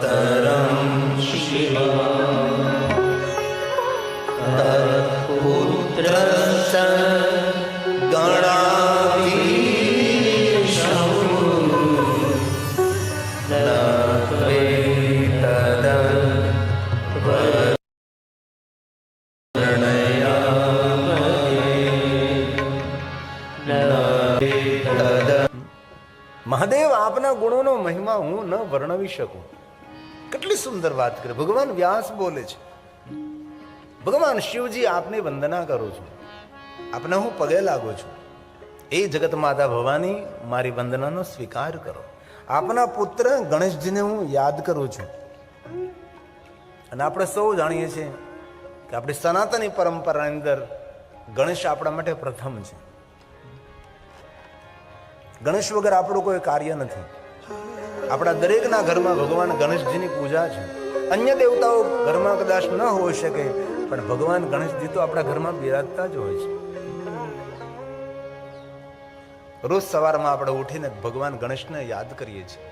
માતરમ શિવા તત્પુત્ર મહાદેવ આપના ગુણોનો મહિમા હું ન વર્ણવી શકું. કેટલી સુંદર વાત કરે. ભગવાન વ્યાસ બોલે છે, ભગવાન શિવજી આપને વંદના કરું છું, આપને હું પગે લાગુ છું. એ જગત માતા ભવાની મારી વંદનાનો સ્વીકાર કરો. આપના પુત્ર ગણેશજીને હું યાદ કરું છું. અને આપણે સૌ જાણીએ છીએ કે આપણી સનાતની પરંપરાની અંદર ગણેશ આપણા માટે પ્રથમ છે. ગણેશ વગર આપણું કોઈ કાર્ય નથી. આપણા દરેકના ઘરમાં ભગવાન ગણેશજીની પૂજા છે. અન્ય દેવતાઓ ઘરમાં કદાચ ન હોઈ શકે, પણ ભગવાન ગણેશજી તો આપણા ઘરમાં બિરાજતા જ હોય છે. રોજ સવારમાં આપણે ઉઠીને ભગવાન ગણેશને યાદ કરીએ છીએ.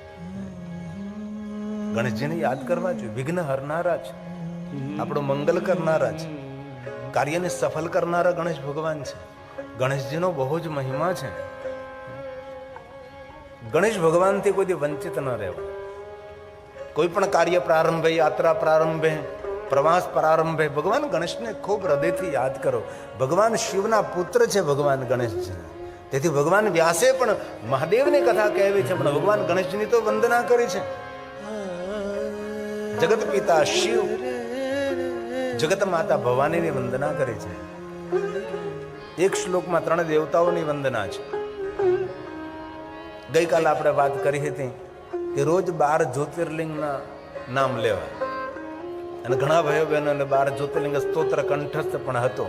ગણેશજીને યાદ કરવા જોઈએ. વિઘ્ન હરનારા છે, આપણું મંગલ કરનારા છે, કાર્યને સફળ કરનારા ગણેશ ભગવાન છે. ગણેશજીનો બહુ જ મહિમા છે. ગણેશ ભગવાનથી કોઈ વંચિત ન રહેવું. કોઈ પણ કાર્ય પ્રારંભે, યાત્રા પ્રારંભે, પ્રવાસ પ્રારંભે ભગવાન ગણેશને ખૂબ હૃદયથી યાદ કરો. ભગવાન શિવના પુત્ર છે ભગવાન ગણેશજી. તેથી ભગવાન વ્યાસે પણ મહાદેવની કથા કહેવી છે, પણ ભગવાન ગણેશજીની તો વંદના કરી છે. જગત પિતા શિવ, જગત માતા ભવાનીની વંદના કરી છે. એક શ્લોકમાં 3 દેવતાઓની વંદના છે. ગઈકાલે આપણે વાત કરી હતી કે રોજ 12 જ્યોતિર્લિંગના નામ લેવા, અને ઘણા ભાઈઓ બહેનોને 12 જ્યોતિર્લિંગ સ્તોત્ર કંઠસ્થ પણ હતો.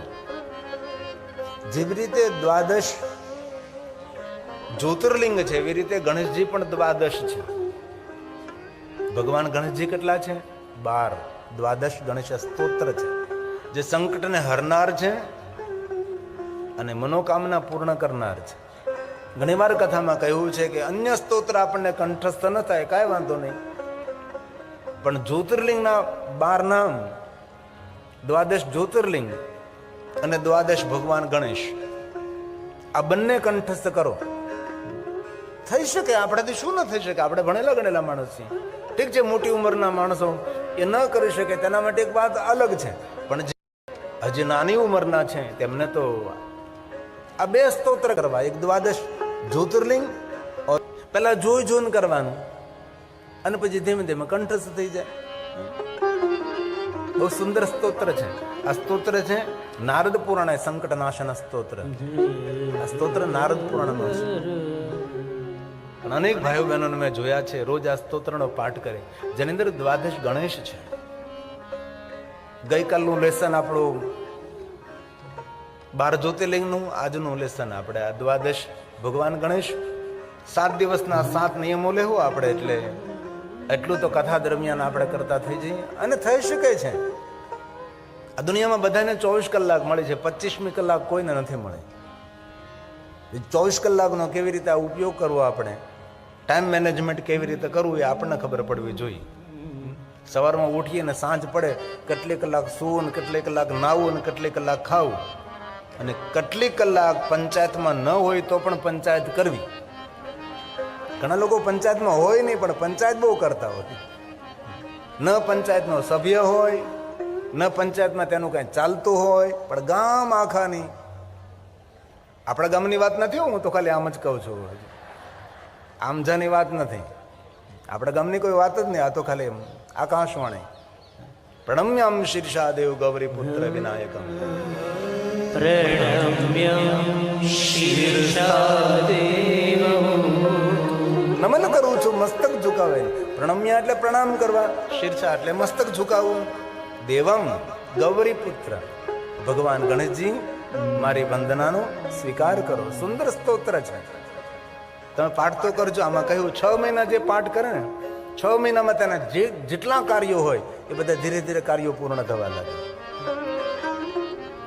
જેવી રીતે 12 જ્યોતિર્લિંગ છે, એવી રીતે ગણેશજી પણ 12 છે. ભગવાન ગણેશજી કેટલા છે? 12. 12 ગણેશ સ્તોત્ર છે, જે સંકટને હરનાર છે અને મનોકામના પૂર્ણ કરનાર છે. ઘણી વાર કથામાં કહ્યું છે કે અન્ય સ્તોત્ર આપણને કંઠસ્થ ન થાય, કાંઈ વાંધો નહીં, પણ જ્યોતિર્લિંગના 12 નામ, 12 જ્યોતિર્લિંગ અને 12 ભગવાન ગણેશ, આ બંને કંઠસ્થ કરો. થઈ શકે. આપણાથી શું ન થઈ શકે? આપણે ભણેલા ગણેલા માણસ છીએ. ઠીક છે, મોટી ઉંમરના માણસો એ ન કરી શકે, તેના માટે એક વાત અલગ છે. પણ હજી નાની ઉંમરના છે તેમને તો આ 2 સ્તોત્ર કરવા, એક 12 જ્યોતિર્લિંગ, પેલા જોઈને કરવાનું, અને પછી ધીમે ધીમે કંઠસ્થ થઈ જાય. બહુ સુંદર સ્તોત્ર છે. આ સ્તોત્ર છે નારદ પુરાણ, સંકટ નાશન સ્તોત્ર. આ સ્તોત્ર નારદ પુરાણનો છે. પણ અનેક ભાઈઓ બહેનોને મેં જોયા છે રોજ આ સ્તોત્રનો પાઠ કરે, જેની અંદર 12 ગણેશ છે. ગઈકાલનું લેસન આપણું 12 જ્યોતિર્લિંગનું, આજનું લેસન આપણે આ 12 ભગવાન ગણેશ. 7 દિવસના 7 નિયમો લેવો આપણે, એટલે એટલું તો કથા દરમિયાન આપણે કરતા થઈ જઈએ. અને થઈ શકે છે. આ દુનિયામાં બધાને 24 કલાક મળે છે, 25મી કલાક કોઈને નથી મળે. 24 કલાકનો કેવી રીતે આ ઉપયોગ કરવો, આપણે ટાઈમ મેનેજમેન્ટ કેવી રીતે કરવું, એ આપણને ખબર પડવી જોઈએ. સવારમાં ઉઠીએ ને સાંજ પડે કેટલી કલાક સૂવું, ને કેટલી કલાક નાવું, ને કેટલી કલાક ખાવું, અને કેટલી કલાક પંચાયતમાં ન હોય તો પણ પંચાયત કરવી. ઘણા લોકો પંચાયતમાં હોય નહીં, પણ પંચાયત બહુ કરતા હોય. ન પંચાયતનો સભ્ય હોય, ન પંચાયતમાં તેનું કાંઈ ચાલતું હોય, પણ ગામ આખાની, આપણા ગામની વાત નથી, હું તો ખાલી આમ જ કહું છું, આમજાની વાત નથી, આપણા ગામની કોઈ વાત જ નહીં, આ તો ખાલી આકાશવાણી. પ્રણમ્યમ શીર્ષા દેવ ગૌરી પુત્ર વિનાયકમ, પ્રણમ્યમ શીર્ષાદેવ, નમન કરું છું મસ્તક ઝુકાવે. પ્રણમ્ય એટલે પ્રણામ કરવા, શીર્ષા એટલે મસ્તક ઝુકાવવું. દેવમ ગૌરી પુત્ર, ભગવાન ગણેશજી મારી વંદનાનો સ્વીકાર કરો. સુંદર સ્તોત્ર છે. તમે પાઠ તો કરજો. આમાં કહ્યું 6 મહિના જે પાઠ કરે ને, 6 મહિનામાં તેના જેટલા કાર્યો હોય એ બધા ધીરે ધીરે કાર્યો પૂર્ણ થવા લાગે.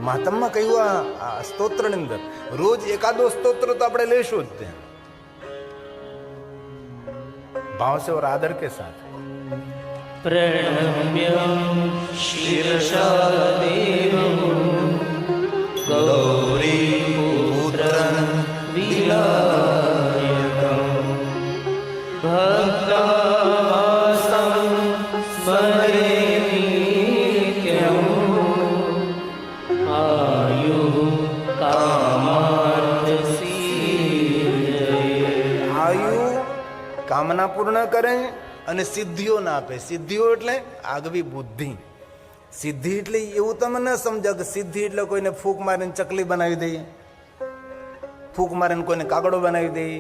મહાત્મા કહ્યું આ સ્તોત્રની અંદર રોજ એકાદો સ્તોત્ર તો આપણે લેશું જ ત્યાં, ભાવ से और आदर के साथ. प्रणम्य शिरसा देवं गौरीपुत्रं विनायकं भक्तावासं स्मरे नित्यम् आयुः कामार्थसिद्धये। આયુ કામના પૂર્ણ કરે અને સિદ્ધિઓ ના આપે. સિદ્ધિઓ એટલે આગવી બુદ્ધિ. સિદ્ધિ એટલે એવું તમે ન સમજો કે સિદ્ધિ એટલે કોઈને ફૂંક મારીને ચકલી બનાવી દઈએ, ફૂંક મારીને કોઈને કાગડો બનાવી દઈએ.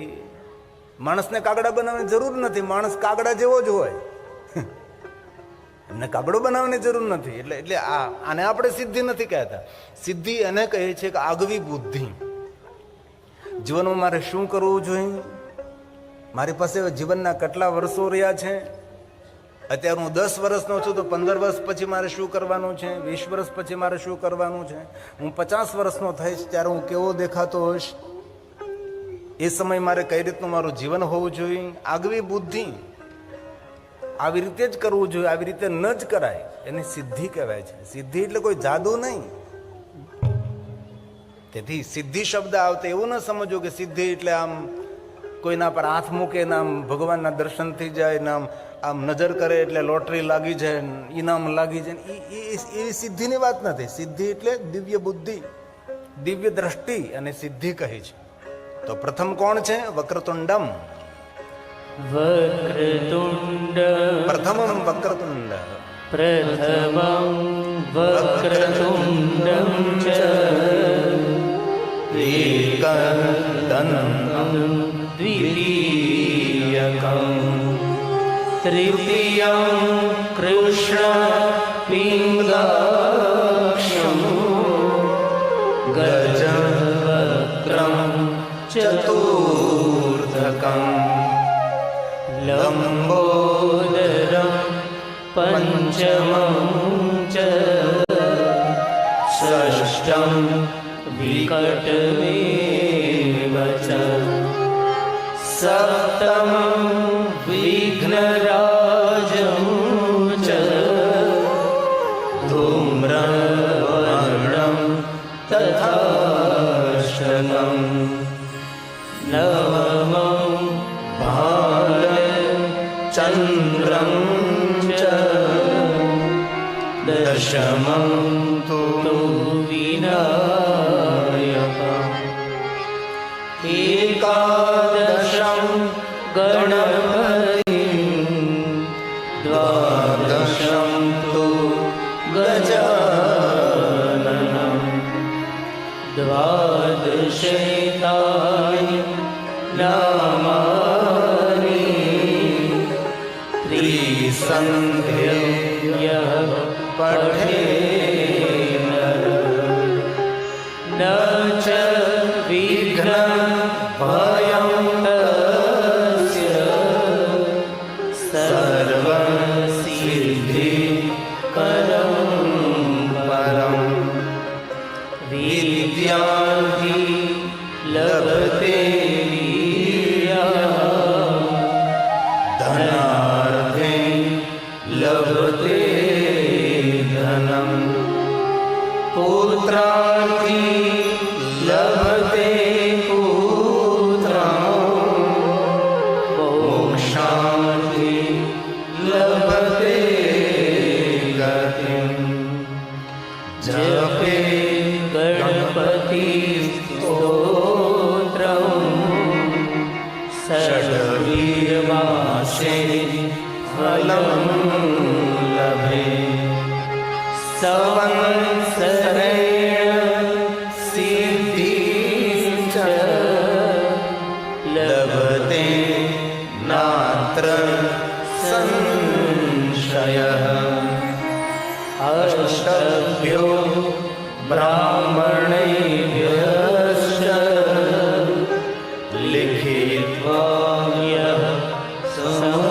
માણસને કાગડા બનાવવાની જરૂર નથી, માણસ કાગડા જેવો જ હોય, એમને કાગડો બનાવવાની જરૂર નથી. એટલે આને આપણે સિદ્ધિ નથી કહેતા. સિદ્ધિ એને કહે છે કે આગવી બુદ્ધિ. જીવનમાં મારે શું કરવું જોઈએ, મારી પાસે જીવનના કેટલા વર્ષો રહ્યા છે, અત્યારે હું 10 વર્ષનો છું તો 15 વર્ષ પછી મારે શું કરવાનું છે, 20 વર્ષ પછી મારે શું કરવાનું છે, હું 50 વર્ષનો થઈશ ત્યારે હું કેવો દેખાતો હોઈશ, એ સમય મારે કઈ રીતનું મારું જીવન હોવું જોઈએ. આગવી બુદ્ધિ. આવી રીતે જ કરવું જોઈએ, આવી રીતે ન જ કરાય, એને સિદ્ધિ કહેવાય છે. સિદ્ધિ એટલે કોઈ જાદુ નહીં. તેથી સિદ્ધિ શબ્દ આવતો એવું ન સમજો કે સિદ્ધિ એટલે આમ કોઈના પર હાથ મૂકે ને આમ ભગવાનના દર્શન થઈ જાય ને આમ નજર કરે એટલે લોટરી લાગી જાય, ઇનામ લાગી જાય. એવી સિદ્ધિની વાત નથી. સિદ્ધિ એટલે દિવ્ય બુદ્ધિ, દિવ્ય દ્રષ્ટિ અને સિદ્ધિ કહી છે. તો પ્રથમ કોણ છે? વક્રતુંડમ. વક્રતુંડ પ્રથમમ વક્રતુંડ. પ્રથમં વક્રતુંડં ચ एकदन्तं द्वितीयकं तृतीयं कृष्णपिङ्गाक्षं गजवक्त्रं चतुर्थकं लम्बोदरं पञ्चमं च षष्ठं विकटमेव च सप्तमं विघ्नराजं च धूम्रवर्णं तथाष्टकं नवमं भालचन्द्रं च दशमं तु विनायकम् एकादशं गणपतिं द्वादशं तु गजाननं द्वादशैतानि नामानि त्रिसन्ध्यः पठेत् न च विघ्नं भयं तस्य सर्वसिद्धिकरं परं विद्यार्थी लभते धनार्थे लभते धनं पुत्रार्थी लभते पुत्रं मोक्षार्थी लभते गतिं जपे गणपति स्तोत्रं षड्वीर्मासे फलं लभे संवत्सरेण सिद्धिश्च लभते नात्र संशयः अष्टभ्यो ब्राह्मणेभ्यश्च लिखित्वा यः समर्पयेत्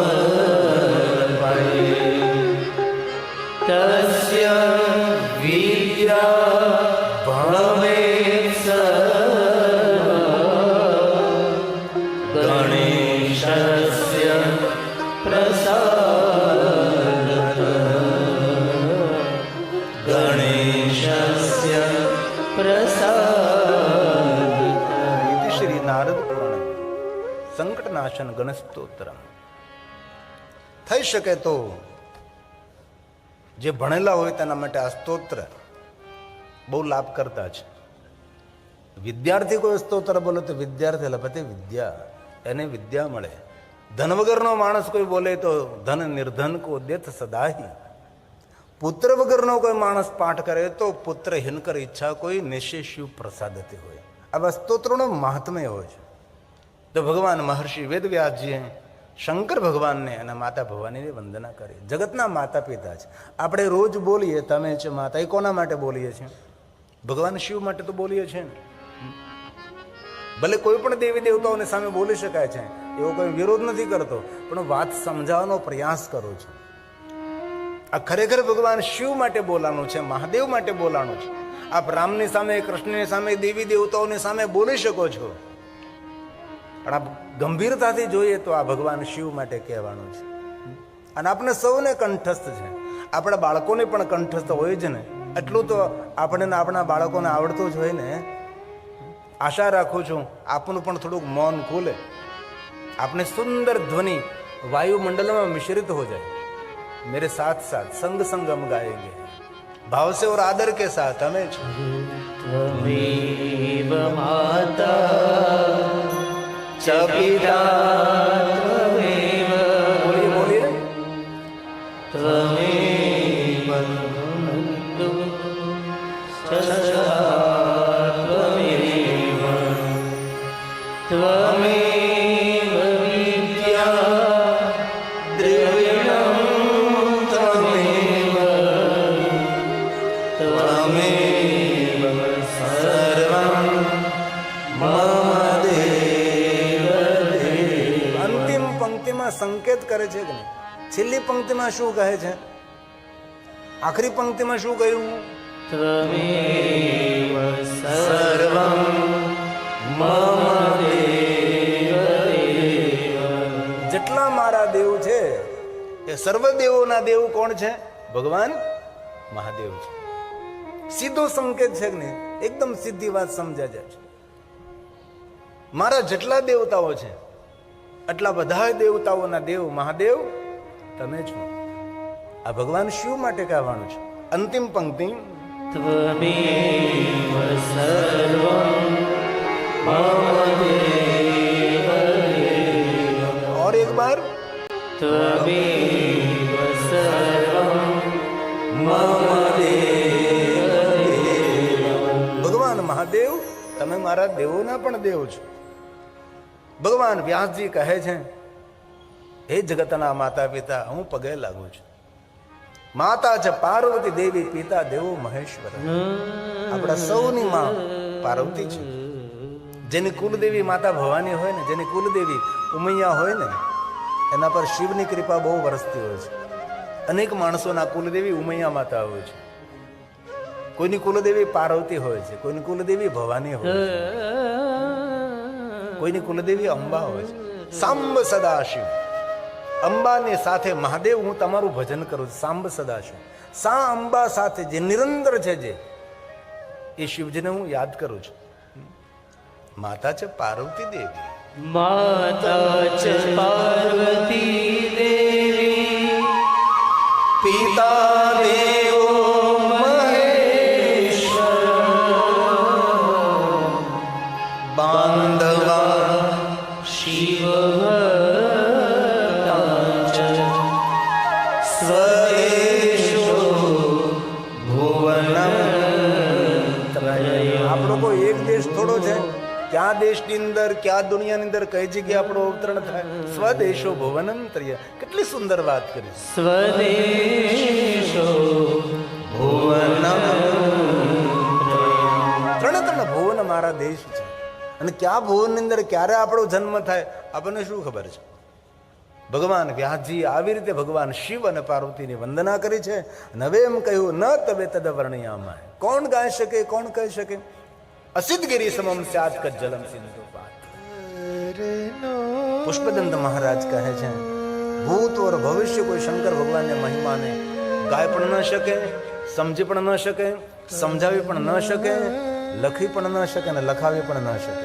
तस्य विद्या भवेत् सर्वा गणेशस्य प्रसादतः ગણાશન ગણેશ સ્તોત્રમ. થઈ શકે તો જે ભણેલા હોય તેના માટે આ સ્તોત્ર બહુ લાભ કરતા છે. વિદ્યાર્થી કોઈ સ્તોત્ર બોલે તો વિદ્યાર્થી લપતે વિદ્યા, એને વિદ્યા મળે. ધન વગરનો માણસ કોઈ બોલે તો ધન નિર્ધન કો દેત સદાહી. પુત્ર વગરનો કોઈ માણસ પાઠ કરે તો પુત્ર હિનકર ઈચ્છા કોઈ નિશ્ચય શિવ પ્રસાદતી હોય. આવા સ્તોત્રોનો મહાત્મ્ય હોય છે. તો ભગવાન મહર્ષિ વેદવ્યાસજીએ શંકર ભગવાનને અને માતા ભવાનીની વંદના કરી. જગતના માતા પિતા છે. આપણે રોજ બોલીએ તમે છે માતા, એ કોના માટે બોલીએ છીએ? ભગવાન શિવ માટે તો બોલીએ છીએ ને. ભલે કોઈ પણ દેવી દેવતાઓની સામે બોલી શકાય છે, એવો કોઈ વિરોધ નથી કરતો, પણ વાત સમજાવવાનો પ્રયાસ કરું છું. આ ખરેખર ભગવાન શિવ માટે બોલાનું છે, મહાદેવ માટે બોલાનું છે. આપ રામની સામે, કૃષ્ણની સામે, દેવી દેવતાઓની સામે બોલી શકો છો, પણ આપ ગંભીરતાથી જોઈએ તો આ ભગવાન શિવ માટે કહેવાનું છે. અને આપણે સૌને કંઠસ્થ છે, આપણા બાળકોને પણ કંઠસ્થ હોય જ ને. એટલું તો આપણે આપણા બાળકોને આવડતું જ હોય ને. આશા રાખું છું આપનું પણ થોડુંક મૌન ખુલે, આપને સુંદર ધ્વનિ वायुमंडल में मिश्रित हो जाए। मेरे साथ साथ संग संग हम गाएंगे भाव से और आदर के साथ। हमें त्वमेव माता च पिता त्वमेव, बोलिए बोलिए, त्वमेव बन्धु च सखा त्वमेव, त्वमेव विद्या द्रविणं त्वमेव, त्वमेव सर्वं मम देव देव। अंतिम पंक्ति में संकेत करे छे कि नहीं? छेल्ली पंक्ति में शू कहे छे? आखरी पंक्ति में शू कह્યું? त्वमेव सर्वं मम देव देव। જેટલા મારા દેવ છે એ સર્વ દેવોના દેવ કોણ છે? ભગવાન મહાદેવ છે. સીધો સંકેત છે કે નહીં? એકદમ સીધી વાત સમજાય જાય છે. મારા જેટલા દેવતાઓ છે એટલા બધા દેવતાઓના દેવ મહાદેવ તમે છો. આ ભગવાન શિવ માટે કહેવાનું છે. અંતિમ પંક્તિ त्वमेव सर्वं मम देव देव। और एक बार त्वमेव सर्वं मम देव देव। ભગવાન મહાદેવ તમે મારા દેવોના પણ દેવ છો. ભગવાન વ્યાસજી કહે છે હે જગતના માતા પિતા હું પગે લાગુ છું. માતા છે પાર્વતી દેવી, પિતા દેવો મહેશ્વર. આપણા સૌની માં પાર્વતી છે. જેની કુલદેવી માતા ભવાની હોય ને, જેની કુલદેવી ઉમૈયા હોય ને, એના પર શિવની કૃપા બહુ વરસતી હોય છે. અનેક માણસોના કુલદેવી ઉમૈયા માતા હોય છે. કોઈની કુલદેવી પાર્વતી હોય છે, કોઈની કુલદેવી ભવાની હોય છે, કોઈની કુલદેવી અંબા હોય છે. સાંબ સદાશિવ, અંબાની સાથે મહાદેવ હું તમારું ભજન કરું છું. સાંબ સદાશિવ, સા અંબા સાથે જે નિરંતર છે, જે એ શિવજીને હું યાદ કરું છું. માતા છે પાર્વતી દેવી, माता च पार्वती देवी, પિતા દેવો મહેશ્વર, બાંધવા शिव સ્વદેશો ભુવનમ ત્રયમ. આપણો કોઈ એક દેશ થોડો છે. ક્યાં દેશની અંદર, ક્યાં દુનિયાની અંદર કઈ જગ્યાએ આપણો અવતરણ થાય? સ્વદેશો ભુવનમ ત્રય. કેટલી સુંદર વાત કરી. स्वदेशो ભુવનમ ત્રણે ત્રણ ભુવન મારા દેશ છે. અને ક્યાં ભુવનની અંદર ક્યારે આપણો જન્મ થાય આપણને શું ખબર છે? ભગવાન વ્યાસજી આવી રીતે ભગવાન શિવ અને પાર્વતીની વંદના કરી છે. અને હવે એમ કહ્યું ન તવે તદ વર્ણયામાય. કોણ ગાઈ શકે? કોણ કહી શકે? અસિદ્ધગીરી સમમ સ્યાત કજ્જલમ સિંધુ પાત. પુષ્પદંત મહારાજ કહે છે ભૂત ઓર ભવિષ્ય કોઈ શંકર ભગવાનને મહિમાને ગાય પણ ન શકે, સમજી પણ ન શકે, સમજાવી પણ ન શકે, લખી પણ ન શકે અને લખાવી પણ ન શકે.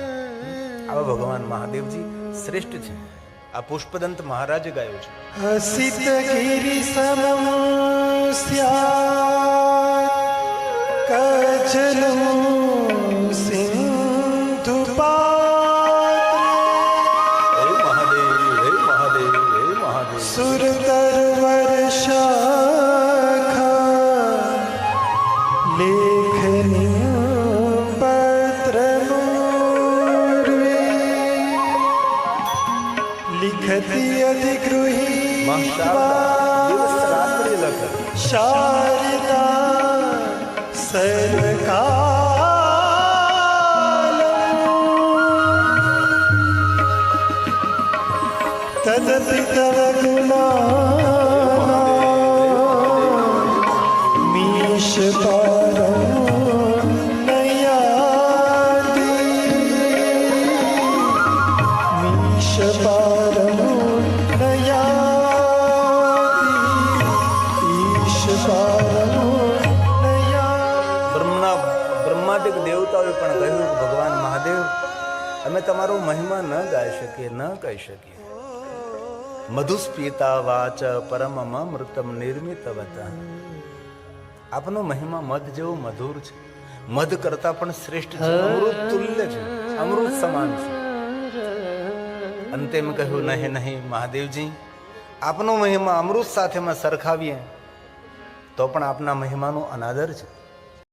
આવા ભગવાન મહાદેવજી શ્રેષ્ઠ છે. આ પુષ્પદંત મહારાજે ગાયું છે. હસિત ગિરિ સમમ સ્યાત કજનું સિંધુ પાત્રે. હે મહાદેવ, હે મહાદેવ, હે મહાદેવ. સુરતર વર્ષાખા લેખની પત્રમૂર્વે લિખતી અધિગૃહી દિવસ રાત્રિ લખે. શારદા સર્વકાલ તદપિ તવ ગુણા મીશ પારમ નયાતિ મીશ પારમ નયાતિ ઈશ પારમ નયાતિ. બ્રહ્માદિક દેવતાઓએ પણ કહ્યું કે ભગવાન મહાદેવ, અમે તમારો મહિમા ન ગાઈ શકીએ, ન કહી શકીએ. મધુસ્પીતા વાચ પરમમ અમૃતમ નિર્મિતવત. આપનો મહિમા મધ જેવો મધુર છે, મધ કરતા પણ શ્રેષ્ઠ છે, અમૃત તુલ્ય છે, અમૃત સમાન છે. અંતે મેં કહ્યું નહીં નહીં મહાદેવજી, આપનો મહિમા અમૃત સાથેમાં સરખાવીએ તો પણ આપના મહિમાનો અનાદર છે.